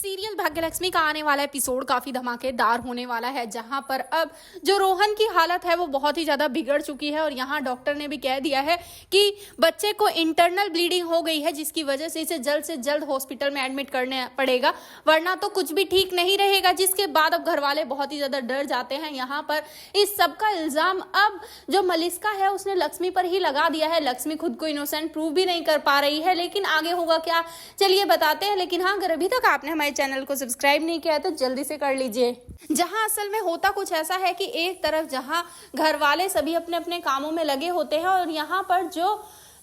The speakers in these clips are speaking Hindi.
सीरियल भाग्यलक्ष्मी का आने वाला एपिसोड काफी धमाकेदार होने वाला है, जहां पर अब जो रोहन की हालत है वो बहुत ही ज्यादा बिगड़ चुकी है और यहां डॉक्टर ने भी कह दिया है कि बच्चे को इंटरनल ब्लीडिंग हो गई है, जिसकी वजह से इसे जल्द से जल्द हॉस्पिटल में एडमिट करने पड़ेगा, वरना तो कुछ भी ठीक नहीं रहेगा। जिसके बाद अब घर वाले बहुत ही ज्यादा डर जाते हैं। यहाँ पर इस सब का इल्जाम अब जो मलिस्का है उसने लक्ष्मी पर ही लगा दिया है। लक्ष्मी खुद को इनोसेंट प्रूव भी नहीं कर पा रही है, लेकिन आगे होगा क्या चलिए बताते हैं। लेकिन हाँ, अगर अभी तक आपने हमारे चैनल को सब्सक्राइब नहीं किया है तो जल्दी से कर लीजिए। जहां असल में होता कुछ ऐसा है कि एक तरफ जहां घर वाले सभी अपने अपने कामों में लगे होते हैं और यहाँ पर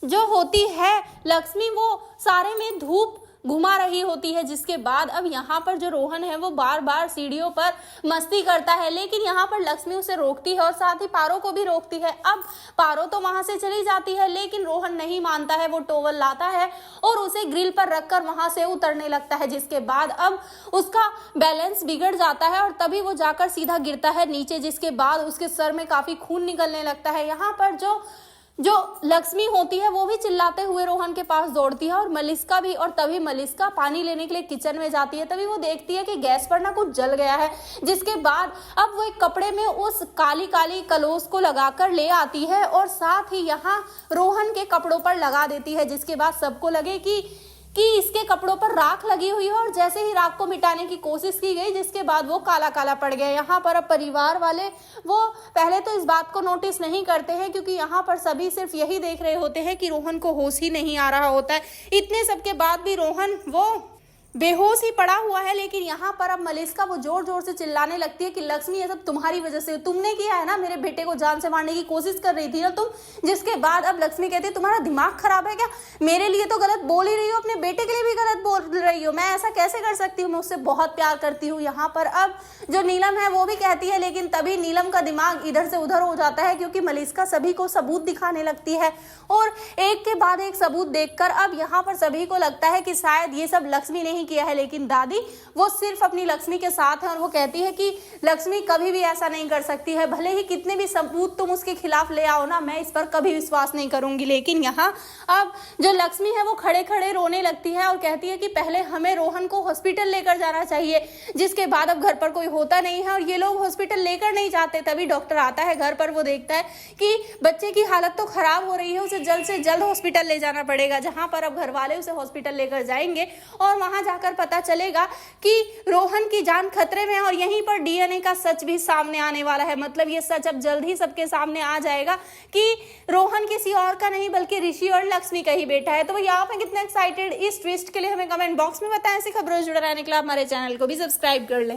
जो होती है लक्ष्मी, वो सारे में धूप घुमा रही होती है। जिसके बाद अब यहाँ पर जो रोहन है वो बार बार सीढ़ियों पर मस्ती करता है, लेकिन यहाँ पर लक्ष्मी उसे रोकती है और साथ ही पारो को भी रोकती है। अब पारो तो वहां से चली जाती है, लेकिन रोहन नहीं मानता है। वो टॉवल लाता है और उसे ग्रिल पर रखकर वहां से उतरने लगता है। जिसके बाद अब उसका बैलेंस बिगड़ जाता है और तभी वो जाकर सीधा गिरता है नीचे, जिसके बाद उसके सर में काफी खून निकलने लगता है। यहाँ पर जो लक्ष्मी होती है वो भी चिल्लाते हुए रोहन के पास दौड़ती है और मलिस्का भी। और तभी मलिस्का पानी लेने के लिए किचन में जाती है। तभी वो देखती है कि गैस पर ना कुछ जल गया है। जिसके बाद अब वो एक कपड़े में उस काली काली कलोस को लगाकर ले आती है और साथ ही यहाँ रोहन के कपड़ों पर लगा देती है। जिसके बाद सबको लगे कि इसके कपड़ों पर राख लगी हुई है और जैसे ही राख को मिटाने की कोशिश की गई, जिसके बाद वो काला काला पड़ गया। यहाँ पर अब परिवार वाले वो पहले तो इस बात को नोटिस नहीं करते हैं, क्योंकि यहाँ पर सभी सिर्फ यही देख रहे होते हैं कि रोहन को होश ही नहीं आ रहा होता है। इतने सब के बाद भी रोहन वो बेहोश ही पड़ा हुआ है। लेकिन यहाँ पर अब मलिस्का वो जोर जोर से चिल्लाने लगती है कि लक्ष्मी, ये सब तुम्हारी वजह से, तुमने किया है ना, मेरे बेटे को जान से मारने की कोशिश कर रही थी ना तुम। जिसके बाद अब लक्ष्मी कहती है तुम्हारा दिमाग खराब है क्या, मेरे लिए तो गलत बोल ही रही हो, अपने बेटे के लिए भी गलत बोल रही हो, मैं ऐसा कैसे कर सकती हूँ, मैं उससे बहुत प्यार करती हूँ। यहाँ पर अब जो नीलम है वो भी कहती है, लेकिन तभी नीलम का दिमाग इधर से उधर हो जाता है, क्योंकि मलिस्का सभी को सबूत दिखाने लगती है और एक के बाद एक सबूत देखकर अब यहाँ पर सभी को लगता है कि शायद ये सब लक्ष्मी ने ही किया है। लेकिन दादी वो सिर्फ अपनी लक्ष्मी के साथ है और वो कहती है कि लक्ष्मी कभी भी ऐसा नहीं कर सकती है, भले ही कितने भी सबूत तुम उसके खिलाफ ले आओ ना, मैं इस पर कभी विश्वास नहीं करूंगी। लेकिन यहाँ अब जो लक्ष्मी है वो खड़े खड़े रोने लगती है और कहती है कि पहले हमें रोहन को हॉस्पिटल लेकर जाना चाहिए। जिसके बाद अब घर पर कोई होता नहीं है और ये लोग हॉस्पिटल लेकर नहीं जाते। तभी डॉक्टर आता है घर पर। वो देखता है कि बच्चे की हालत तो खराब हो रही है, उसे जल्द से जल्द हॉस्पिटल ले जाना पड़ेगा। जहां पर अब घर वाले उसे हॉस्पिटल लेकर जाएंगे और वहां जाकर पता चलेगा कि रोहन की जान खतरे में है और यहीं पर डीएनए का सच भी सामने आने वाला है। मतलब ये सच अब जल्द ही सबके सामने आ जाएगा कि रोहन किसी और का नहीं बल्कि ऋषि और लक्ष्मी का ही बेटा है। तो भैया आप हैं कितने एक्साइटेड इस ट्विस्ट के लिए, हमें कमेंट बॉक्स में बताएं। ऐसी खबरों से जुड़े रहने के लिए हमारे चैनल को भी सब्सक्राइब कर लें।